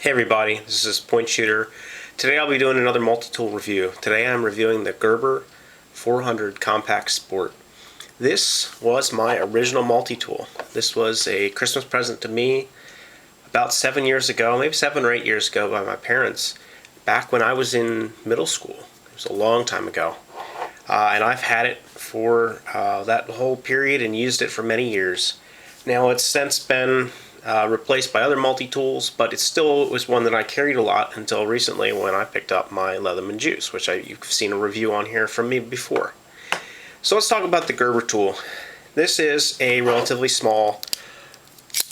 Hey everybody, this is Point Shooter. Today I'll be doing another multi-tool review. Today I'm reviewing the Gerber 400 Compact Sport. This was my original multi-tool. This was a Christmas present to me about 7 years ago, maybe 7 or 8 years ago, by my parents back when I was in middle school. It was a long time ago. And I've had it for that whole period and used it for many years. Now it's since been replaced by other multi-tools, but it still was one that I carried a lot until recently when I picked up my Leatherman Juice, which you've seen a review on here from me before. So let's talk about the Gerber tool. This is a relatively small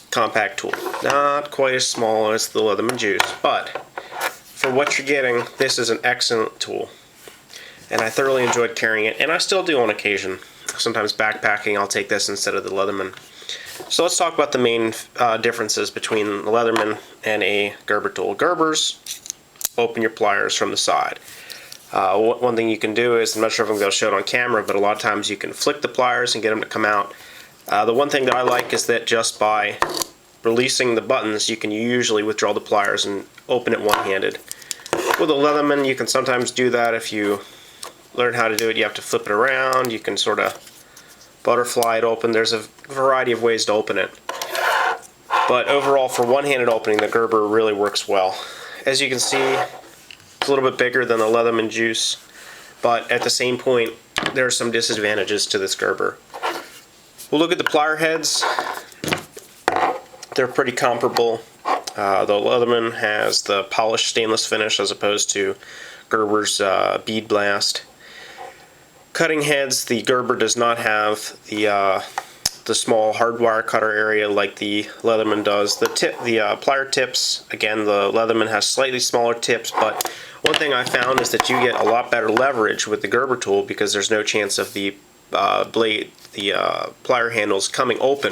compact tool. Not quite as small as the Leatherman Juice, but for what you're getting, this is an excellent tool. And I thoroughly enjoyed carrying it, and I still do on occasion. Sometimes backpacking, I'll take this instead of the Leatherman. So let's talk about the main differences between the Leatherman and a Gerber tool. Gerbers, open your pliers from the side. One thing you can do is, I'm not sure if I'm going to show it on camera, but a lot of times you can flick the pliers and get them to come out. The one thing that I like is that just by releasing the buttons, you can usually withdraw the pliers and open it one-handed. With a Leatherman, you can sometimes do that. If you learn how to do it, you have to flip it around. You can sort of butterfly it open. There's a variety of ways to open it. But overall, for one-handed opening, the Gerber really works well. As you can see, it's a little bit bigger than the Leatherman Juice, but at the same point, there are some disadvantages to this Gerber. We'll look at the plier heads. They're pretty comparable. The Leatherman has the polished stainless finish as opposed to Gerber's bead blast. Cutting heads, the Gerber does not have the small hardwire cutter area like the Leatherman does. The plier tips, again, the Leatherman has slightly smaller tips, but one thing I found is that you get a lot better leverage with the Gerber tool because there's no chance of the plier handles coming open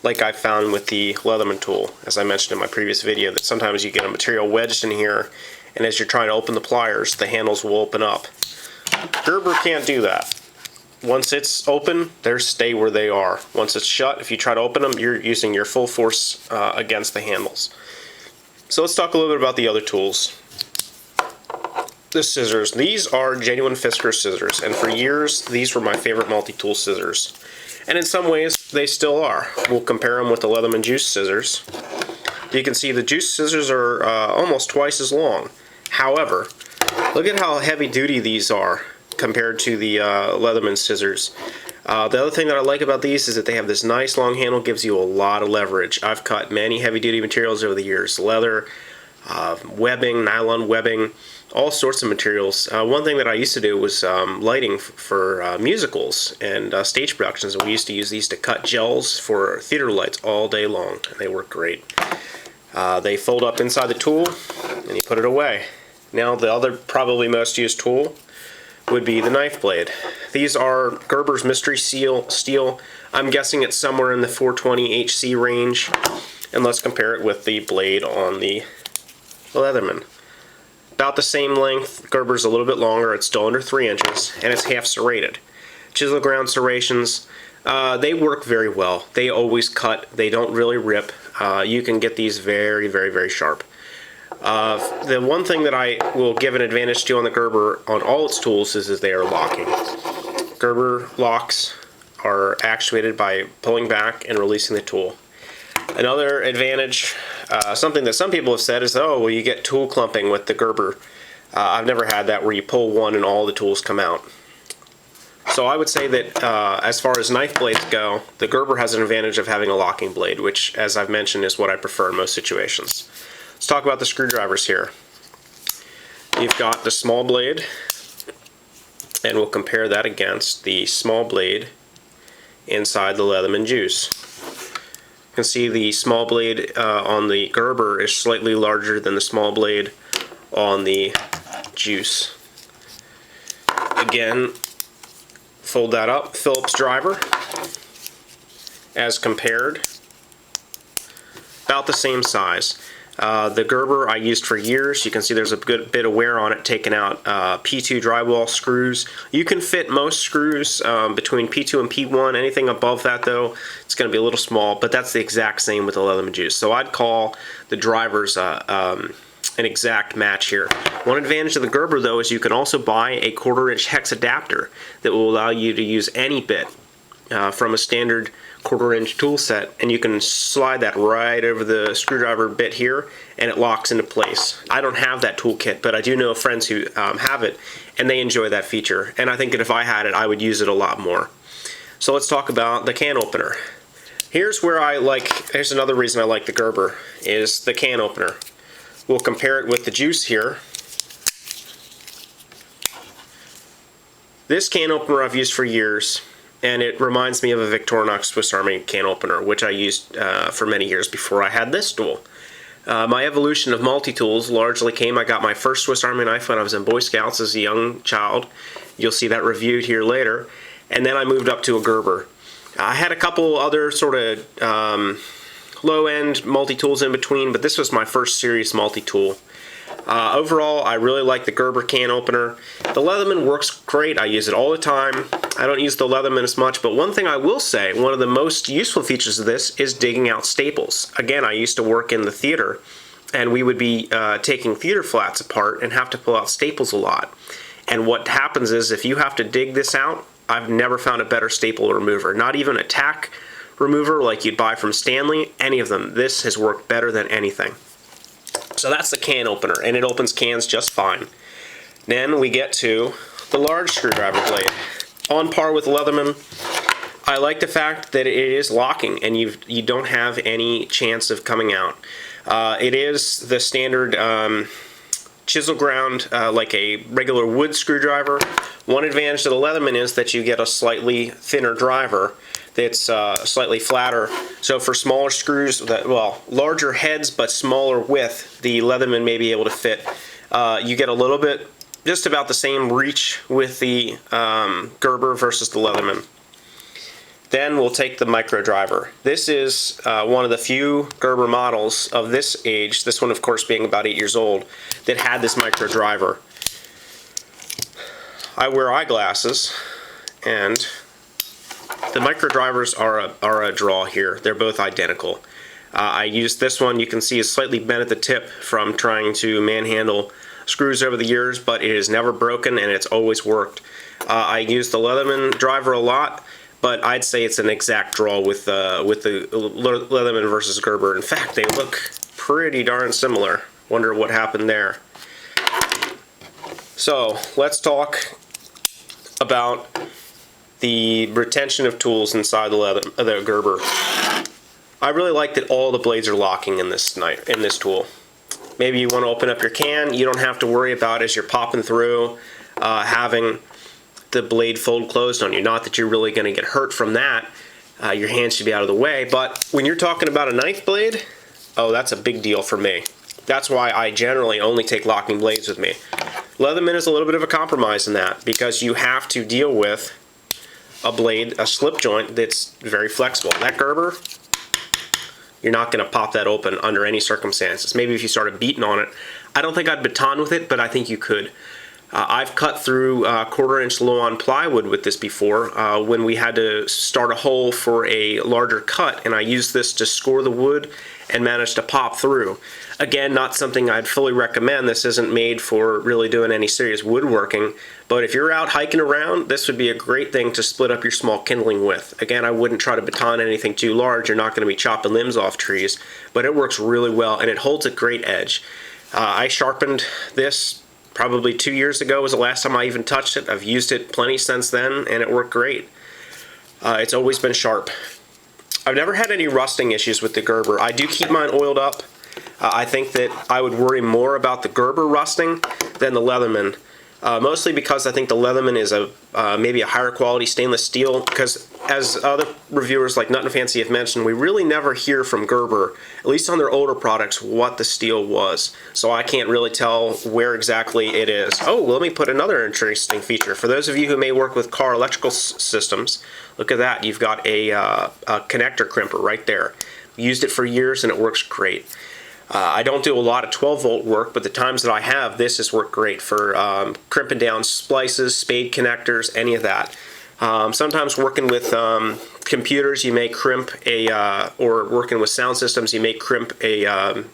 like I found with the Leatherman tool. As I mentioned in my previous video, that sometimes you get a material wedged in here, and as you're trying to open the pliers, the handles will open up. Gerber can't do that. Once it's open, they stay where they are. Once it's shut, if you try to open them, you're using your full force against the handles. So let's talk a little bit about the other tools. The scissors. These are genuine Fisker scissors, and for years, these were my favorite multi-tool scissors. And in some ways, they still are. We'll compare them with the Leatherman Juice scissors. You can see the Juice scissors are almost twice as long. However, look at how heavy duty these are compared to the Leatherman scissors. The other thing that I like about these is that they have this nice long handle, gives you a lot of leverage. I've cut many heavy duty materials over the years. Leather, webbing, nylon webbing, all sorts of materials. One thing that I used to do was lighting for musicals and stage productions, and we used to use these to cut gels for theater lights all day long. They work great. They fold up inside the tool and you put it away. Now the other probably most used tool would be the knife blade. These are Gerber's Mystery Steel. I'm guessing it's somewhere in the 420 HC range, and let's compare it with the blade on the Leatherman. About the same length. Gerber's a little bit longer. It's still under 3 inches, and it's half serrated. Chisel ground serrations, they work very well. They always cut. They don't really rip. You can get these very, very, very sharp. The one thing that I will give an advantage to on the Gerber on all its tools is they are locking. Gerber locks are actuated by pulling back and releasing the tool. Another advantage, something that some people have said is, oh, well, you get tool clumping with the Gerber. I've never had that where you pull one and all the tools come out. So I would say that as far as knife blades go, the Gerber has an advantage of having a locking blade, which, as I've mentioned, is what I prefer in most situations. Let's talk about the screwdrivers here. You've got the small blade, and we'll compare that against the small blade inside the Leatherman Juice. You can see the small blade on the Gerber is slightly larger than the small blade on the Juice. Again, fold that up. Phillips driver, as compared, about the same size. The Gerber I used for years. You can see there's a good bit of wear on it, taking out P2 drywall screws. You can fit most screws between P2 and P1. Anything above that, though, it's going to be a little small, but that's the exact same with the Leatherman Juice. So I'd call the drivers an exact match here. One advantage of the Gerber, though, is you can also buy a 1/4-inch hex adapter that will allow you to use any bit from a standard 1/4-inch tool set, and you can slide that right over the screwdriver bit here and it locks into place. I don't have that toolkit, but I do know friends who have it and they enjoy that feature, and I think that if I had it I would use it a lot more. So let's talk about the can opener. Here's another reason I like the Gerber, is the can opener. We'll compare it with the Juice here. This can opener I've used for years, and it reminds me of a Victorinox Swiss Army can opener, which I used for many years before I had this tool. My evolution of multi-tools largely I got my first Swiss Army knife when I was in Boy Scouts as a young child. You'll see that reviewed here later. And then I moved up to a Gerber. I had a couple other sort of low-end multi-tools in between, but this was my first serious multi-tool. Overall, I really like the Gerber can opener. The Leatherman works great. I use it all the time. I don't use the Leatherman as much, but one thing I will say, one of the most useful features of this is digging out staples. Again, I used to work in the theater, and we would be taking theater flats apart and have to pull out staples a lot. And what happens is, if you have to dig this out, I've never found a better staple remover. Not even a tack remover like you'd buy from Stanley, any of them. This has worked better than anything. So that's the can opener, and it opens cans just fine. Then we get to the large screwdriver blade. On par with Leatherman, I like the fact that it is locking and you don't have any chance of coming out. It is the standard chisel ground like a regular wood screwdriver. One advantage of the Leatherman is that you get a slightly thinner driver that's slightly flatter. So for smaller screws, larger heads but smaller width, the Leatherman may be able to fit. You get a little bit, just about the same reach with the Gerber versus the Leatherman. Then we'll take the micro driver. This is one of the few Gerber models of this age, this one of course being about 8 years old, that had this micro driver. I wear eyeglasses, and the micro drivers are a draw here. They're both identical. I used this one, you can see is slightly bent at the tip from trying to manhandle screws over the years, but it is never broken and it's always worked. I use the Leatherman driver a lot, but I'd say it's an exact draw with the Leatherman versus Gerber. In fact, they look pretty darn similar. Wonder what happened there. So let's talk about the retention of tools inside the Gerber. I really like that all the blades are locking in this tool. Maybe you want to open up your can, you don't have to worry about, as you're popping through, having the blade fold closed on you. Not that you're really going to get hurt from that. Your hand should be out of the way. But when you're talking about a knife blade, oh, that's a big deal for me. That's why I generally only take locking blades with me. Leatherman is a little bit of a compromise in that, because you have to deal with a blade, a slip joint that's very flexible. That Gerber, you're not going to pop that open under any circumstances. Maybe if you started beating on it. I don't think I'd baton with it, but I think you could. I've cut through 1/4-inch Low-on plywood with this before when we had to start a hole for a larger cut, and I used this to score the wood and managed to pop through. Again, not something I'd fully recommend. This isn't made for really doing any serious woodworking, but if you're out hiking around, this would be a great thing to split up your small kindling with. Again, I wouldn't try to baton anything too large. You're not going to be chopping limbs off trees, but it works really well and it holds a great edge. I sharpened this probably 2 years ago was the last time I even touched it. I've used it plenty since then and it worked great. It's always been sharp. I've never had any rusting issues with the Gerber. I do keep mine oiled up. I think that I would worry more about the Gerber rusting than the Leatherman. Mostly because I think the Leatherman is maybe a higher quality stainless steel, because as other reviewers like Nut and Fancy have mentioned, we really never hear from Gerber, at least on their older products, what the steel was. So I can't really tell where exactly it is. Oh, let me put another interesting feature. For those of you who may work with car electrical systems, look at that. You've got a connector crimper right there. Used it for years and it works great. I don't do a lot of 12-volt work, but the times that I have, this has worked great for crimping down splices, spade connectors, any of that. Sometimes working with computers, you may crimp or working with sound systems, you may crimp an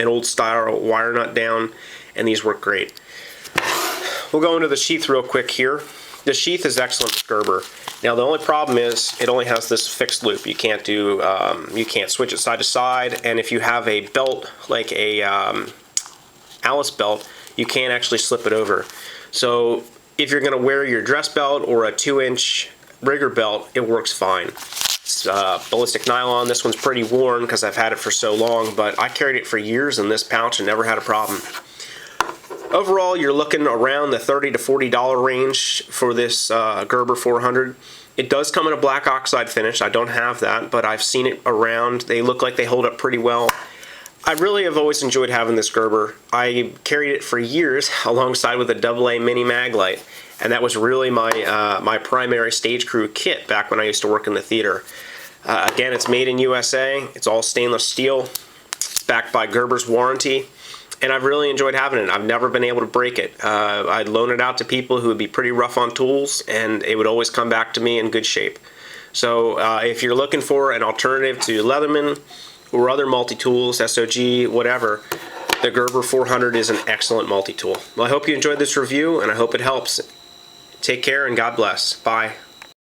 old style wire nut down, and these work great. We'll go into the sheath real quick here. The sheath is excellent with Gerber. Now the only problem is it only has this fixed loop. You can't do you can't switch it side to side, and if you have a belt like a Alice belt, you can't actually slip it over. So if you're going to wear your dress belt or a 2-inch rigger belt, it works fine. It's ballistic nylon. This one's pretty worn because I've had it for so long, but I carried it for years in this pouch and never had a problem. Overall, you're looking around the $30 to $40 range for this Gerber 400. It does come in a black oxide finish. I don't have that, but I've seen it around. They look like they hold up pretty well. I really have always enjoyed having this Gerber. I carried it for years alongside with a AA mini mag light, and that was really my my primary stage crew kit back when I used to work in the theater. Again, it's made in USA. It's all stainless steel. It's backed by Gerber's warranty. And I've really enjoyed having it. I've never been able to break it. I'd loan it out to people who would be pretty rough on tools, and it would always come back to me in good shape. So if you're looking for an alternative to Leatherman or other multi-tools, SOG, whatever, the Gerber 400 is an excellent multi-tool. Well, I hope you enjoyed this review, and I hope it helps. Take care, and God bless. Bye.